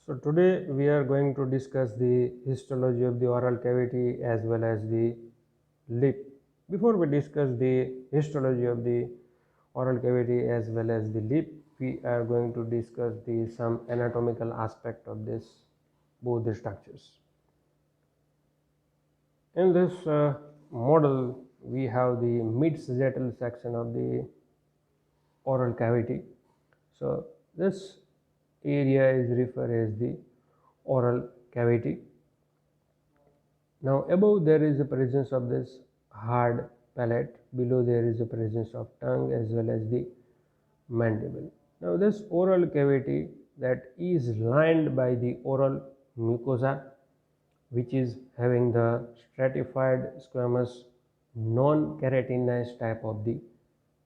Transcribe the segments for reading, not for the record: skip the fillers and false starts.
So today we are going to discuss the histology of the oral cavity as well as the lip. Before we discuss the histology of the oral cavity as well as the lip, we are going to discuss the some anatomical aspect of this both the structures. In this model, we have the mid-sagittal section of the oral cavity. So this area is referred as the oral cavity. Now above there is the presence of this hard palate, below there is the presence of tongue as well as the mandible. Now this oral cavity that is lined by the oral mucosa, which is having the stratified squamous non-keratinized type of the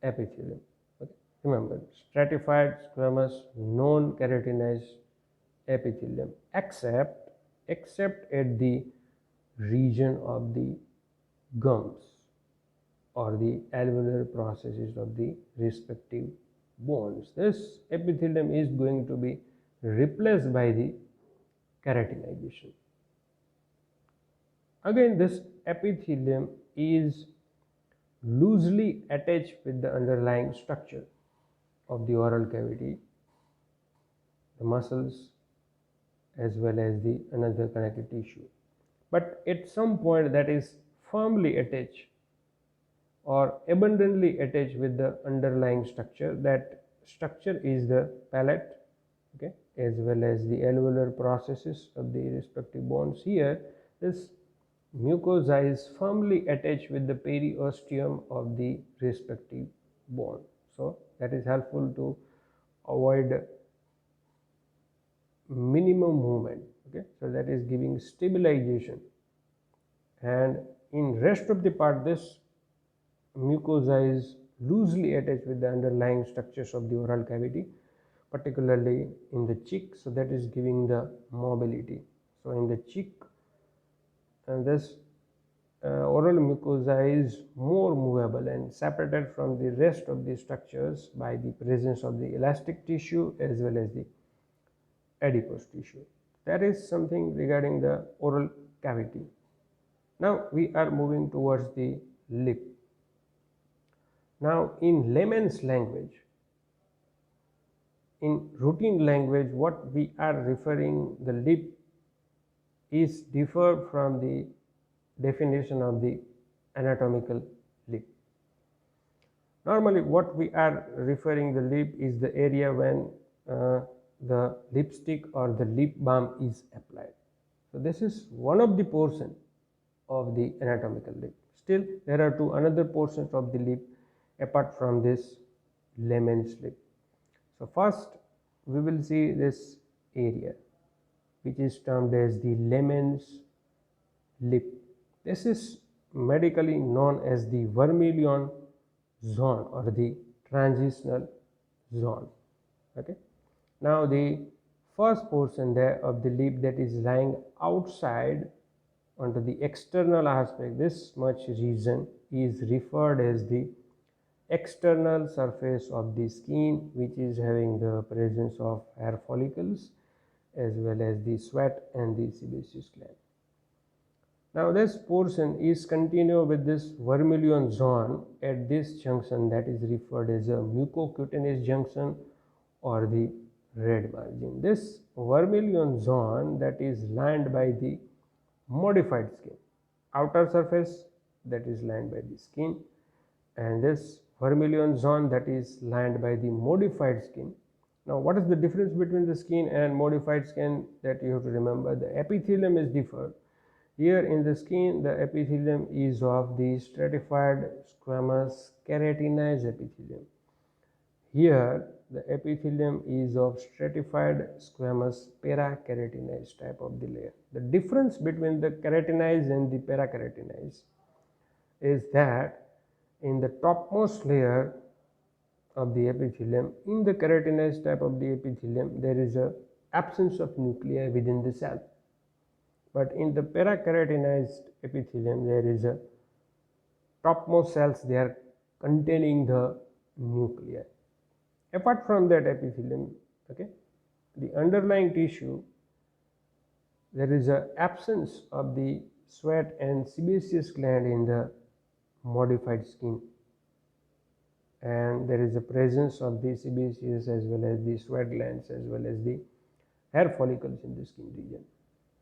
epithelium. Okay. Remember, stratified squamous non-keratinized epithelium except at the region of the gums or the alveolar processes of the respective bones. This epithelium is going to be replaced by the keratinization. Again, this epithelium is loosely attached with the underlying structure of the oral cavity, the muscles as well as the another connective tissue. But at some point that is firmly attached or abundantly attached with the underlying structure. That structure is the palate, okay, as well as the alveolar processes of the respective bones. Here this mucosa is firmly attached with the periosteum of the respective bone, so that is helpful to avoid minimum movement. Okay, so that is giving stabilization, and in rest of the part this mucosa is loosely attached with the underlying structures of the oral cavity, particularly in the cheek, so that is giving the mobility. So in the cheek, and this oral mucosa is more movable and separated from the rest of the structures by the presence of the elastic tissue as well as the adipose tissue. That is something regarding the oral cavity. Now we are moving towards the lip. Now in layman's language, in routine language, what we are referring the lip is differ from the definition of the anatomical lip. Normally what we are referring the lip is the area when the lipstick or the lip balm is applied. So this is one of the portion of the anatomical lip. Still there are two another portions of the lip apart from this layman's lip. So first we will see this area which is termed as the layman's lip. This is medically known as the vermilion zone or the transitional zone. Okay. Now the first portion there of the lip that is lying outside onto the external aspect, this much region is referred as the external surface of the skin, which is having the presence of hair follicles as well as the sweat and the sebaceous gland. Now this portion is continued with this vermilion zone at this junction that is referred as a mucocutaneous junction or the red margin. This vermilion zone that is lined by the modified skin, outer surface that is lined by the skin, and this vermilion zone that is lined by the modified skin. Now what is the difference between the skin and modified skin? That you have to remember, the epithelium is different. Here in the skin, the epithelium is of the stratified squamous keratinized epithelium. Here the epithelium is of stratified squamous parakeratinized type of the layer. The difference between the keratinized and the parakeratinized is that in the topmost layer of the epithelium, in the keratinized type of the epithelium, there is a absence of nuclei within the cell. But in the parakeratinized epithelium, there is a topmost cells, they are containing the nuclei. Apart from that epithelium, okay, the underlying tissue there is an absence of the sweat and sebaceous gland in the modified skin, and there is a presence of the sebaceous as well as the sweat glands as well as the hair follicles in the skin region.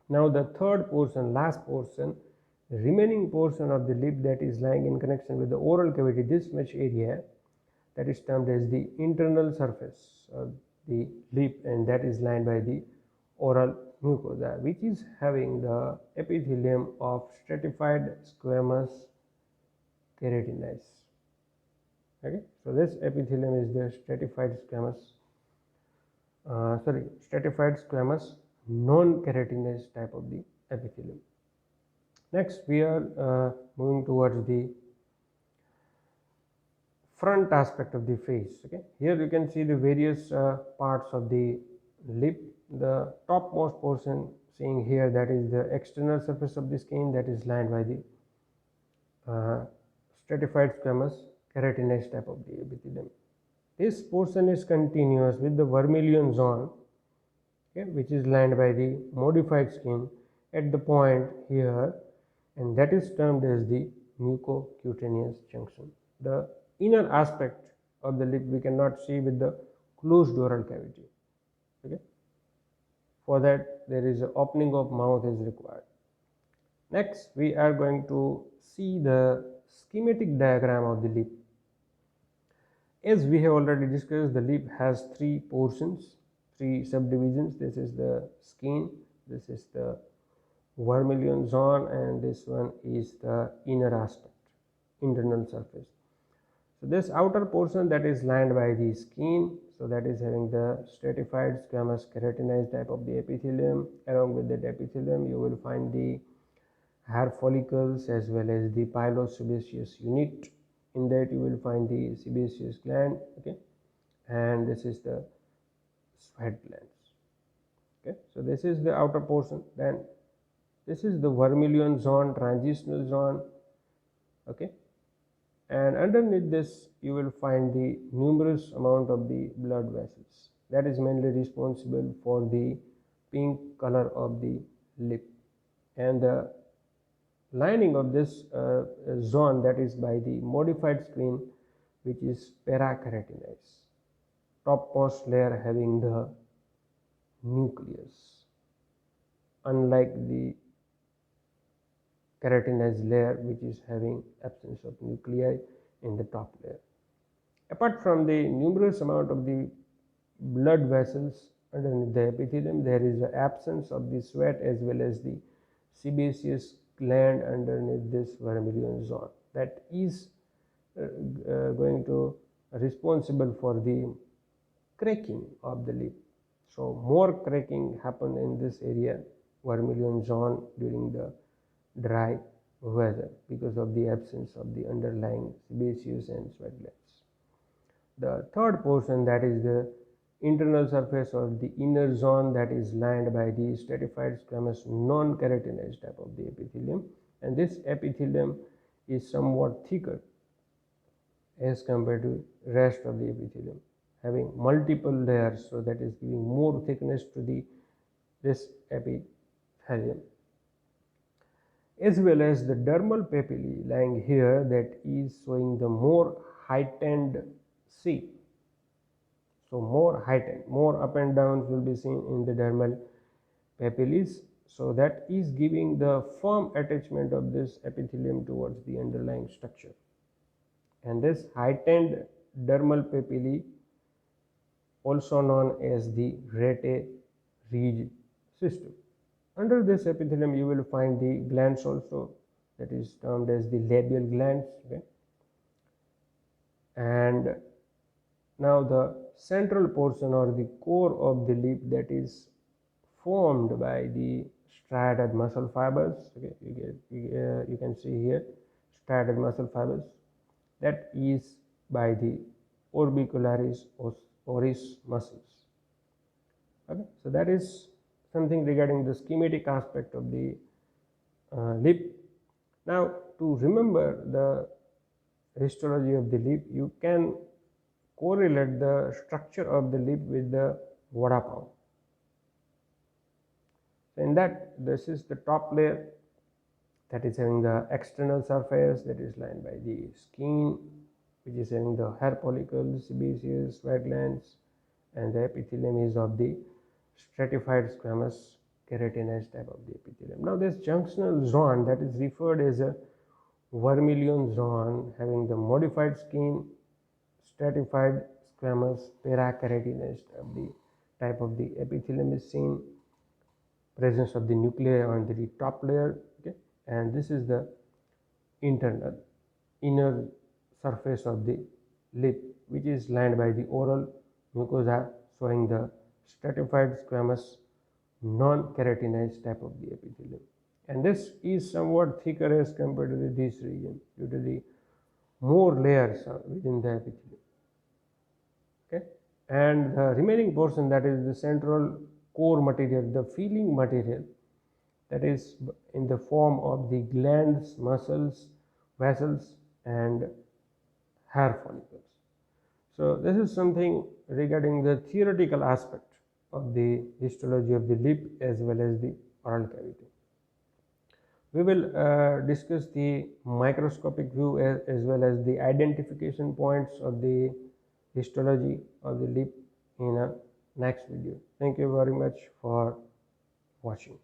Now the third portion, last portion, the remaining portion of the lip that is lying in connection with the oral cavity, this much area, that is termed as the internal surface of the lip, and that is lined by the oral mucosa, which is having the epithelium of stratified squamous keratinase. Okay, so this epithelium is the stratified squamous non-keratinase type of the epithelium. Next, we are moving towards the front aspect of the face. Okay, here you can see the various parts of the lip. The topmost portion seeing here, that is the external surface of the skin, that is lined by the stratified squamous keratinase type of the epithelium. This portion is continuous with the vermilion zone, okay, which is lined by the modified skin at the point here, and that is termed as the mucocutaneous junction. The inner aspect of the lip we cannot see with the closed oral cavity. Okay, for that there is an opening of mouth is required. Next, we are going to see the schematic diagram of the lip. As we have already discussed, the lip has three portions, three subdivisions. This is the skin, this is the vermilion zone, and this one is the inner aspect, internal surface. So this outer portion that is lined by the skin, so that is having the stratified squamous keratinase type of the epithelium. Along with that epithelium you will find the hair follicles as well as the pilosebaceous unit. In that you will find the sebaceous gland, okay, and this is the sweat glands. Okay, so this is the outer portion. Then this is the vermilion zone, transitional zone, okay, and underneath this you will find the numerous amount of the blood vessels that is mainly responsible for the pink color of the lip, and the lining of this zone, that is by the modified skin, which is parakeratinase, topmost layer having the nucleus, unlike the keratinase layer which is having absence of nuclei in the top layer. Apart from the numerous amount of the blood vessels underneath the epithelium, there is the absence of the sweat as well as the sebaceous gland underneath this vermilion zone, that is going to responsible for the cracking of the lip. So more cracking happen in this area, vermilion zone, during the dry weather because of the absence of the underlying sebaceous and sweat glands. The third portion, that is the internal surface of the inner zone, that is lined by the stratified squamous non-keratinase type of the epithelium, and this epithelium is somewhat thicker as compared to rest of the epithelium, having multiple layers, so that is giving more thickness to this epithelium, as well as the dermal papillae lying here, that is showing the more heightened shape. So more heightened, more up and downs will be seen in the dermal papillae, so that is giving the firm attachment of this epithelium towards the underlying structure. And this heightened dermal papillae, also known as the Rete-Ridge system. Under this epithelium you will find the glands also, that is termed as the labial glands, okay? And now the central portion or the core of the lip, that is formed by the striated muscle fibers, okay? You can see here striated muscle fibers, that is by the orbicularis oris muscles. Okay, so that is something regarding the schematic aspect of the lip. Now, to remember the histology of the lip, you can correlate the structure of the lip with the vada pav. So in that, this is the top layer that is having the external surface that is lined by the skin, which is having the hair follicles, sebaceous, white glands, and the epithelium is of the stratified squamous keratinized type of the epithelium. Now this junctional zone that is referred as a vermilion zone having the modified skin, stratified squamous parakeratinized of the type of the epithelium is seen, presence of the nuclei on the top layer, okay, and this is the internal inner surface of the lip, which is lined by the oral mucosa showing the stratified squamous non-keratinized type of the epithelium, and this is somewhat thicker as compared to this region due to the more layers within the epithelium, okay, and the remaining portion, that is the central core material, the filling material, that is in the form of the glands, muscles, vessels, and hair follicles. So this is something regarding the theoretical aspect of the histology of the lip as well as the oral cavity. We will discuss the microscopic view as well as the identification points of the histology of the lip in a next video. Thank you very much for watching.